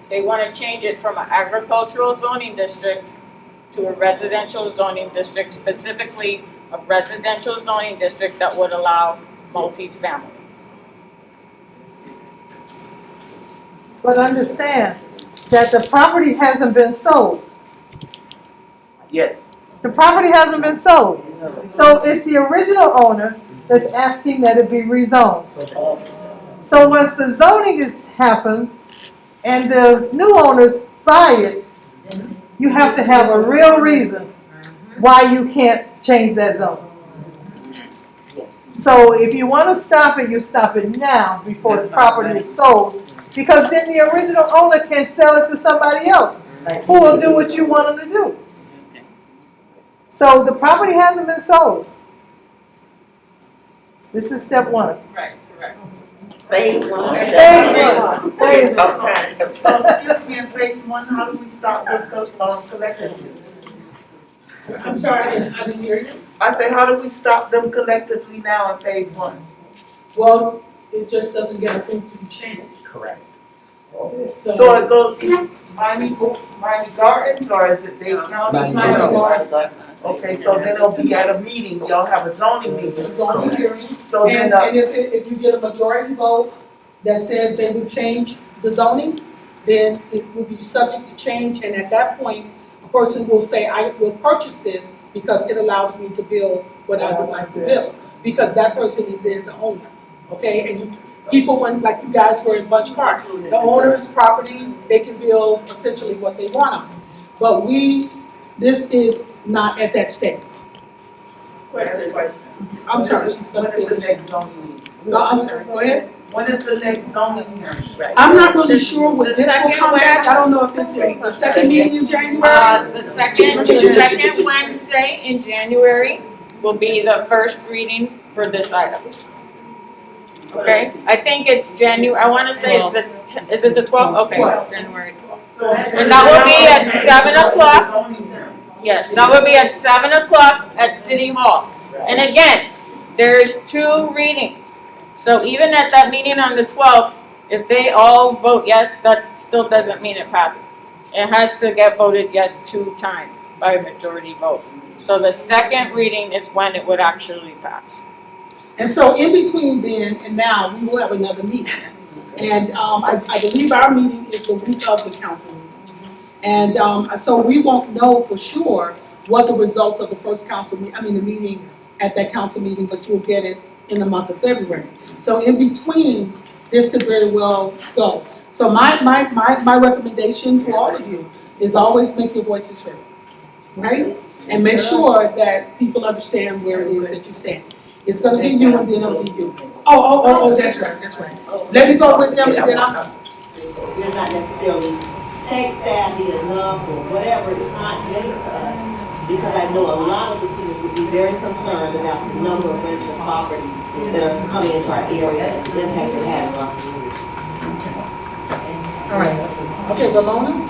they want to change it from an agricultural zoning district to a residential zoning district, specifically a residential zoning district that would allow multifamily. But understand that the property hasn't been sold. Yes. The property hasn't been sold. So it's the original owner that's asking that it be rezoned. So once the zoning happens and the new owners buy it, you have to have a real reason why you can't change that zone. So if you want to stop it, you stop it now before the property is sold, because then the original owner can sell it to somebody else who will do what you want them to do. So the property hasn't been sold. This is step one. Right, correct. Phase one. Phase one. So excuse me, in phase one, how do we stop the collectively? I'm sorry, I didn't hear you. I said, how do we stop them collectively now in phase one? Well, it just doesn't get approved to be changed. Correct. So it goes to Miami Gardens, or is it Dade County? It's Miami Gardens. Okay, so then it'll be at a meeting, y'all have a zoning meeting. Zoning hearing. So then, And if you get a majority vote that says they would change the zoning, then it will be subject to change, and at that point, a person will say, I will purchase this because it allows me to build what I would like to build, because that person is then the owner, okay? And people, when, like you guys were in Bunch Park, the owner's property, they can build essentially what they want on it. But this is not at that stage. question. I'm sorry, she's gonna When is the finish. next zoning meeting? No, I'm sorry, go ahead. When is the next zoning hearing? I'm not really sure when The this will second come back. I don't know if it's the second meeting in January. The second Wednesday in January will be the first reading for this item. Okay, I think it's I wanna say is it the 12th? Okay, January 12th. And that will be at 7 o'clock. Yes, that will be at 7 o'clock at City Hall. And again, there's 2 readings. So even at that meeting on the 12th, if they all vote yes, that still doesn't mean it passes. It has to get voted yes 2 times by a majority vote. So the second reading is when it would actually pass. And so in between then and now, we will have another meeting. And I believe our meeting is the week of the council meeting. And so we won't know for sure what the results of the first the meeting at that council meeting, but you'll get it in the month of February. So in between, this could very well go. So my recommendation to all of you is always make your voices heard, right? And make sure that people understand where it is that you stand. It's gonna be you and then it'll be you. Oh, that's right. Let me go with them and then I'll. You're not necessarily tech savvy enough or whatever, it's not getting to us. Because I know a lot of the seniors would be very concerned about the number of rental properties that are coming into our area and the impact it has on our community. All right. Okay, Ramona?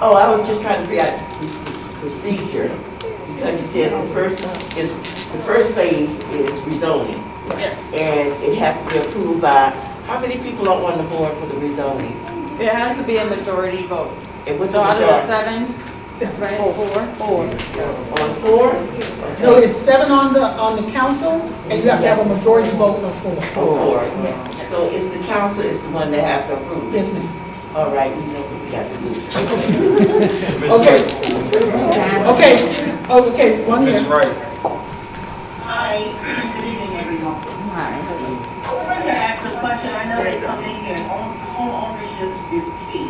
Oh, I was just trying to figure out the procedure, because you said the first phase is rezoning. And it has to be approved by, how many people are on the board for the rezoning? It has to be a majority vote. And what's So the out of the majority? 7, right? Four. On 4? No, it's 7 on the council, and you have to have a majority vote of 4. 4. Yes. So it's the council is the one that has to approve? Yes, ma'am. All right, you know what we got to do. Okay, one here. That's right. Hi, good evening, everyone. Hi. I wanted to ask a question. I know they come in here, and home ownership is key.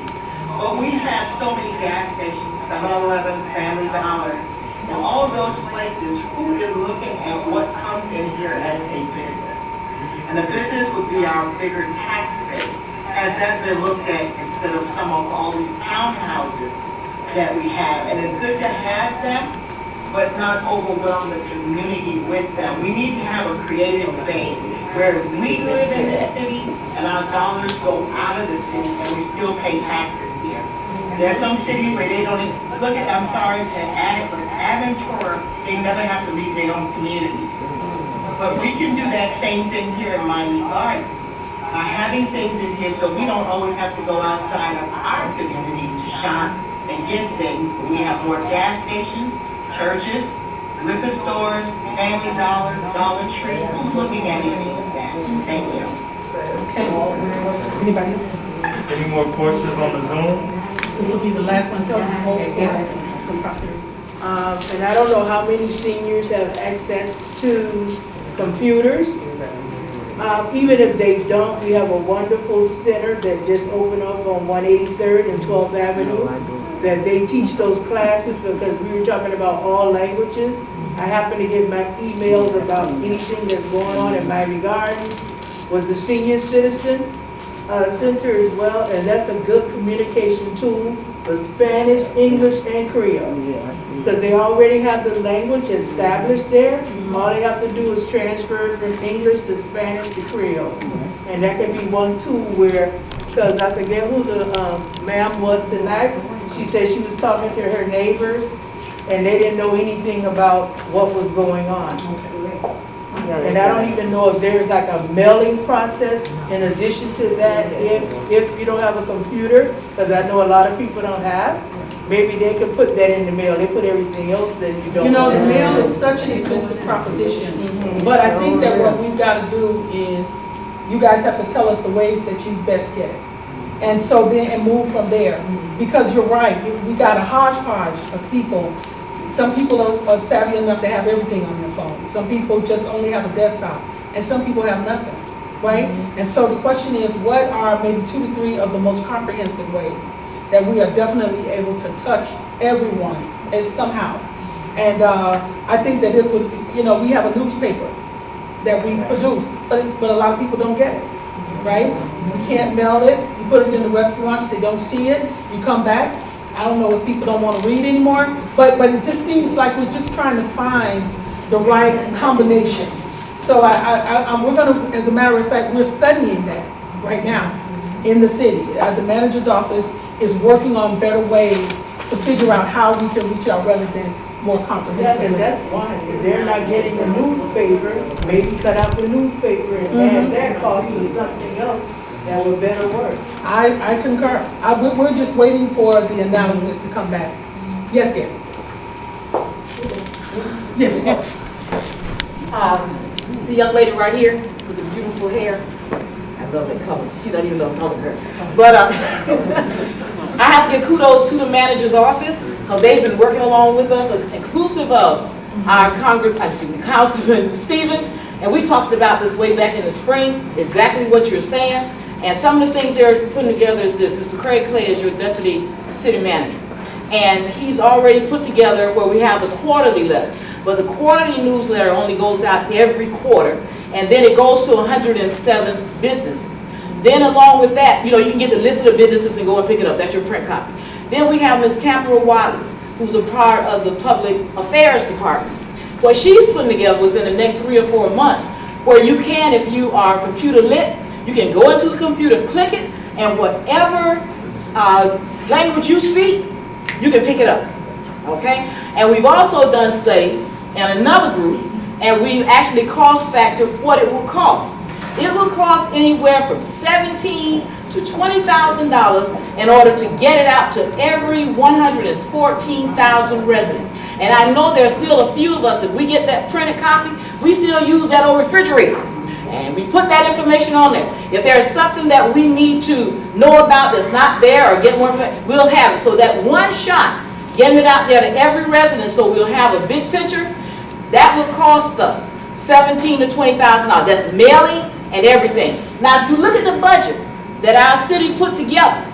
But we have so many gas stations, 7-Eleven, Family Dollars, and all of those places, who is looking at what comes in here as a business? And the business would be our bigger tax base. Has that been looked at instead of some of all these townhouses that we have? And it's good to have them, but not overwhelm the community with them. We need to have a creative base where we live in the city and our dollars go out of the city and we still pay taxes here. There are some cities where they don't even, look at, I'm sorry to add it, but Aventura, they never have to leave their own community. But we can do that same thing here in Miami-Dade. By having things in here so we don't always have to go outside of our community to shop and get things. We have more gas stations, churches, liquor stores, Family Dollars, Dollar Tree. Who's looking at any of that? Thank you. Okay. Anybody else? Any more questions on the Zoom? This will be the last one. Tell them hold And I don't know how many seniors have access to computers. Even if they don't, we have a wonderful center that just opened up on 183rd and 12th Avenue, that they teach those classes, because we were talking about all languages. I happen to get my emails about anything that's going on in Miami Gardens with the senior citizen center as well, and that's a good communication tool for Spanish, English, and Creole. Because they already have the language established there. All they have to do is transfer from English to Spanish to Creole. And that can be one tool where, because I forget who the ma'am was tonight, she said she was talking to her neighbors and they didn't know anything about what was going on. And I don't even know if there's like a mailing process in addition to that, if you don't have a computer, because I know a lot of people don't have. Maybe they could put that in the mail. They put everything else that you don't. You know, the mail is such an expensive proposition. But I think that what we've got to do is, you guys have to tell us the ways that you best get it. And so then, and move from there. Because you're right, we got a hodgepodge of people. Some people are savvy enough to have everything on their phone. Some people just only have a desktop. And some people have nothing, right? And so the question is, what are maybe 2 to 3 of the most comprehensive ways that we are definitely able to touch everyone somehow? And I think that it would, we have a newspaper that we produce, but a lot of people don't get it, right? You can't mail it, you put it in the restaurants, they don't see it, you come back. I don't know if people don't want to read anymore, but it just seems like we're just trying to find the right combination. So we're going to, as a matter of fact, we're studying that right now in the city. The manager's office is working on better ways to figure out how we can reach our residents more comprehensively. That's one. If they're not getting the newspaper, maybe cut out the newspaper and add that cost to something else that would better work. I concur. We're just waiting for the analysis to come back. Yes, Gary? Yes. The young lady right here with the beautiful hair. love that color. She doesn't even know I'm talking to her. But I have to give kudos to the manager's office because they've been working along with us, inclusive of our Councilman Stevens. And we talked about this way back in the spring, exactly what you're saying. And some of the things they're putting together is this. Mr. Craig Clay is your deputy city manager. And he's already put together where we have the quarterly letter. But the quarterly newsletter only goes out every quarter. And then it goes to 107 businesses. Then along with that, you know, you can get the list of the businesses and go and pick it up. That's your print copy. Then we have Ms. Campbell Wiley, who's a part of the Public Affairs Department. What she's putting together within the next 3 or 4 months, where you can, if you are computer lit, you can go into the computer, click it, and whatever language you speak, you can pick it up, okay? And we've also done studies in another group, and we've actually cost factored what it will cost. It will cost anywhere from $17,000 to $20,000 in order to get it out to every 114,000 residents. And I know there's still a few of us, if we get that printed copy, we still use that old refrigerator. And we put that information on there. If there's something that we need to know about that's not there or get more information, we'll have it. So that one shot, getting it out there to every resident so we'll have a big picture, that will cost us $17,000 to $20,000. That's mailing and everything. Now, if you look at the budget that our city put together,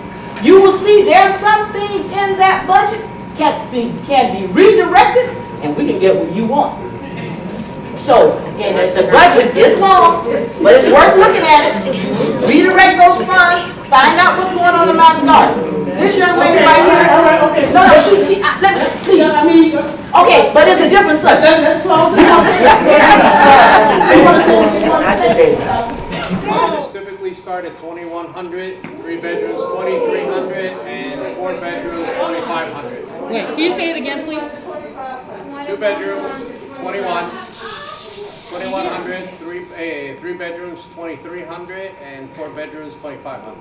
you will see there's some things in that budget can be redirected, and we can get what you want. So, and the budget is long, but it's worth looking at it. Redirect those funds, find out what's going on in my garden. This young lady right here. No, she, let me, please. Okay, but it's a different subject. Let's close it. Condos typically start at 2,100, 3 bedrooms 2,300, and 4 bedrooms 2,500. Wait, can you say it again, please? 2 bedrooms 2,100, 3 bedrooms 2,300, and 4 bedrooms 2,500.